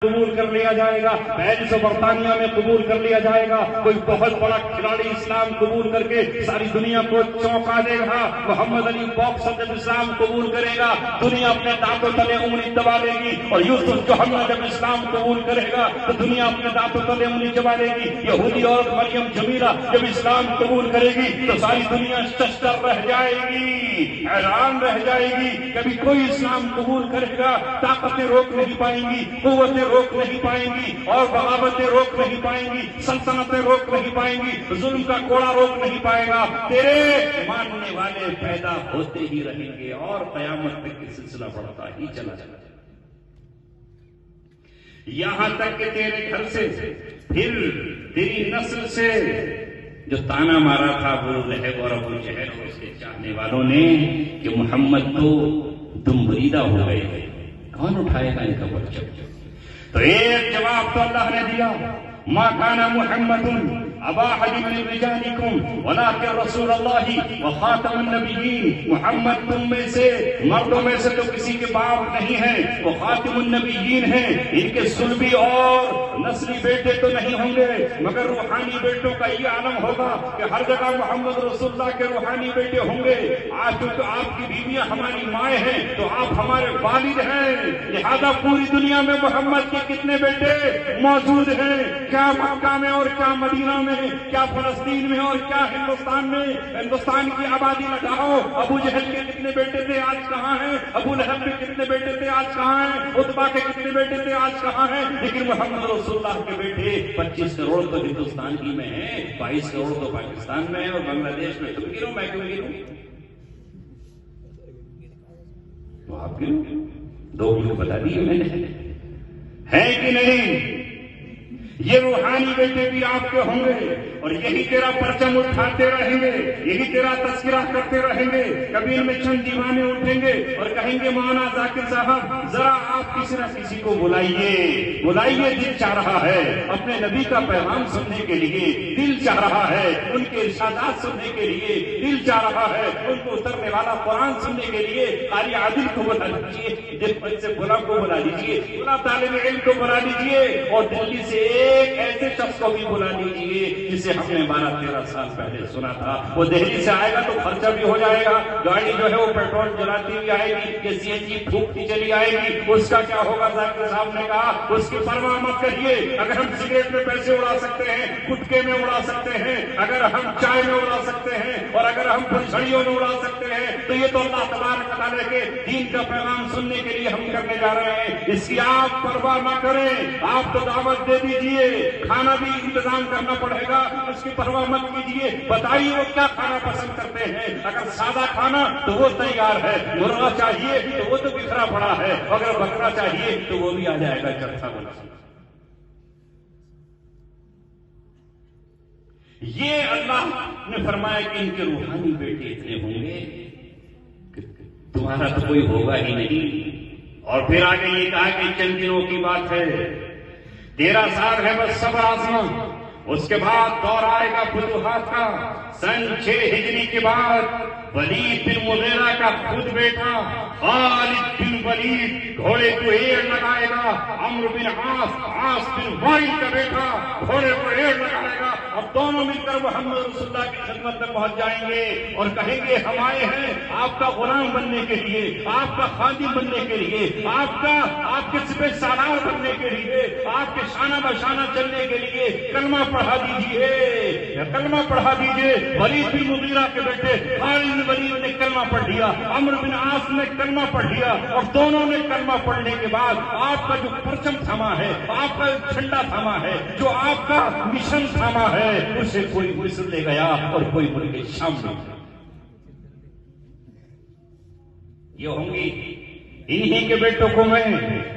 قبول کر لیا جائے گا، پیرس و برطانیہ میں قبول کر لیا جائے گا، کوئی بہت بڑا کھلاڑی اسلام قبول کر کے ساری دنیا کو چونکا دے گا، محمد علی باکسر جب اسلام قبول کرے گا دنیا اپنے دانتوں تلے انگلی دبا لے گی، اور یوسف جوہنا جب اسلام قبول کرے گا تو دنیا اپنے دانتوں تلے انگلی دبا لے گی، یہودی عورت مریم جمیلہ جب اسلام قبول کرے گی تو ساری دنیا ششدر رہ جائے گی، حیران رہ جائے گی، کبھی کوئی اسلام قبول کرے گا طاقتیں روک نہیں پائیں گی، قوتیں روک نہیں پائیں گی، اور بغاوتیں روک نہیں پائیں گی، سلطنتیں روک نہیں پائیں گی، ظلم کا کوڑا روک نہیں پائے گا، تیرے ماننے والے پیدا ہوتے ہی رہیں گے اور قیامت تک یہ سلسلہ بڑھتا ہی چلا جائے گا، یہاں تک کہ تیرے گھر سے پھر تیری نسل سے جو تانا مارا تھا ابو لہب اور ابو جہل اور اس کے چاہنے والوں نے کہ محمد تو تم بریدہ ہو گئے، کون اٹھائے گا ان کا پرچم؟ تو ایک جواب تو اللہ نے دیا، ما کان محمد ابا احد من رجالکم ولکن رسول اللہ وخاتم النبیین، محمد تم میں سے مردوں میں سے تو کسی کے باپ نہیں ہے، وہ خاتم النبیین ہیں، ان کے صلبی اور نسلی بیٹے تو نہیں ہوں گے مگر روحانی بیٹوں کا یہ عالم ہوگا کہ ہر جگہ محمد رسول اللہ کے روحانی بیٹے ہوں گے، آج چونکہ آپ کی بیویاں ہماری مائیں ہیں تو آپ ہمارے والد ہیں، لہذا پوری دنیا میں محمد کے کتنے بیٹے موجود ہیں، کیا مکہ میں اور کیا مدینہ میں، کیا فلسطین میں اور کیا ہندوستان میں، ہندوستان کی آبادی لگاؤ، ابو جہل کے کتنے بیٹے تھے آج کہاں ہیں، ابو لہب کے کتنے بیٹے تھے آج کہاں ہیں، عتبہ کے کتنے بیٹے تھے آج کہاں ہیں، لیکن محمد رسول اللہ کے بیٹے 25 کروڑ تو ہندوستان کی میں ہیں، 22 کروڑ تو پاکستان میں ہیں، اور بنگلہ دیش میں تم گنو میں کیوں گنوں؟ تو آپ گنو، 2 کلو بتا دیے میں نے، ہے کہ نہیں؟ یہ روحانی بیٹے بھی آپ کے ہوں گے اور یہی تیرا پرچم اٹھاتے رہیں گے، یہی تیرا تذکرہ کرتے رہیں گے، کبھی ان میں چند دیوانے اٹھیں گے اور کہیں گے مولانا ذاکر صاحب ذرا آپ کسی نہ کسی کو بلائیے، دل چاہ رہا ہے اپنے نبی کا پیغام سننے کے لیے، دل چاہ رہا ہے ان کے ارشادات سننے کے لیے، دل چاہ رہا ہے ان کو اترنے والا قرآن سننے کے لیے، قاری عادل کو بلا لیجیے، جس وجہ سے بلا کو بلا لیجیے، بلا طالب علم کو بلا لیجیے، اور دلی سے ایک ایسے شخص کو بھی بلا لیجیے جسے ہم نے 12-13 سال پہلے سنا تھا، وہ دہلی سے آئے گا تو خرچہ بھی ہو جائے گا، گاڑی جو ہے وہ پیٹرول جلاتی ہوئی آئے گی کہ سی این جی پھونکتی چلی آئے گی، اس کا کیا ہوگا؟ ذاکر صاحب نے کہا اس کی پرواہ مت کریے، اگر ہم سگریٹ میں پیسے اڑا سکتے ہیں، گٹکے میں اڑا سکتے ہیں، اگر ہم چائے میں اڑا سکتے ہیں، اور اگر ہم پھلجھڑیوں میں اڑا سکتے ہیں تو یہ تو اللہ تبارک و تعالیٰ کے دین کا پیغام سننے کے لیے ہم کرنے جا رہے ہیں، اس کی آپ پرواہ نہ کریں، آپ تو دعوت دے دیجئے، کھانا بھی انتظام کرنا پڑے گا، اس کی پرواہ مت کیجیے، بتائیے وہ کیا کھانا پسند کرتے ہیں، اگر سادہ کھانا تو وہ تیار ہے، مرغا چاہیے تو وہ تو بکھرا پڑا ہے، اگر بکرا چاہیے تو وہ بھی آ جائے گا چرخا بنا۔ یہ اللہ نے فرمایا کہ ان کے روحانی بیٹے اتنے ہوں گے کہ تمہارا تو کوئی ہوگا ہی نہیں، اور پھر آگے یہ کہا کہ چند دنوں کی بات ہے، 13 سال ہے بس صبر آزما، اس کے بعد دور آئے گا فتوحات کا، سن 6 ہجری کے بعد ولید بن مغیرہ کا خود بیٹا خالد بن ولید گھوڑے کو ایڑ لگائے گا، عمرو بن عاص بن وائل کا بیٹا گھوڑے کو ایڑ لگائے گا، اب دونوں مل کر محمد رسول اللہ کی خدمت میں پہنچ جائیں گے اور کہیں گے ہم آئے ہیں آپ کا غلام بننے کے لیے، آپ کا خادم بننے کے لیے، آپ کے سپہ سالار بننے کے لیے، آپ کے شانہ بشانہ چلنے کے لیے، کلمہ پڑھا دیجیے، کلمہ پڑھا دیجیے۔ ولید بن مغیرہ کے بیٹے خالد بن ولید نے کلمہ پڑھ لیا، عمرو بن عاص نے کلمہ پڑھ لیا، اور دونوں نے کلمہ پڑھنے کے بعد آپ کا جو پرچم تھما ہے، آپ کا جھنڈا تھما ہے، جو آپ کا مشن تھما ہے، اسے کوئی مصر لے گیا اور کوئی ملک شام لے گیا۔ یہ ہوں گی انہی کے بیٹوں کو میں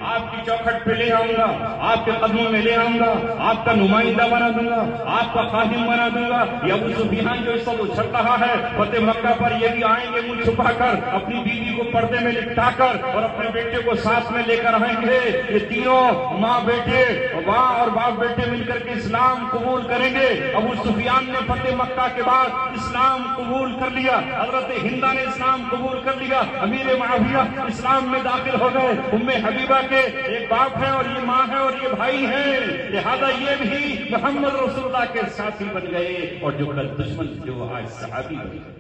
آپ کی چوکھٹ پہ لے آؤں گا، آپ کے قدموں میں لے آؤں گا، آپ کا نمائندہ بنا دوں گا، آپ کا خادم بنا دوں گا۔ یہ ابو سفیان جو اس وقت اچھل رہا ہے فتح مکہ پر، یہ بھی آئیں گے منہ چھپا کر، اپنی بیوی کو پردے میں لپٹا کر اور اپنے بیٹے کو ساتھ میں لے کر آئیں گے۔ یہ تینوں ماں بیٹے، ماں اور باپ بیٹے مل کر کے اسلام قبول کریں گے۔ ابو سفیان نے فتح مکہ کے بعد اسلام قبول کر لیا، حضرت ہندہ نے اسلام قبول کر لیا، امیر معاویہ اسلام میں داخل ہو گئے، ام حبیبہ کے ایک باپ ہے اور یہ ماں ہے اور یہ بھائی ہیں، لہذا یہ بھی محمد رسول اللہ کے ساتھی بن گئے، اور جو کل دشمن تھے وہ آج صحابی بن گئے۔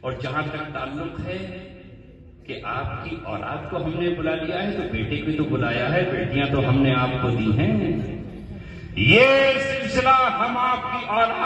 اور جہاں تک تعلق ہے کہ آپ کی اولاد کو ہم نے بلا لیا ہے، تو بیٹے کو تو بلایا ہے، بیٹیاں تو ہم نے آپ کو دی ہیں۔ یہ سلسلہ ہم آپ کی اولاد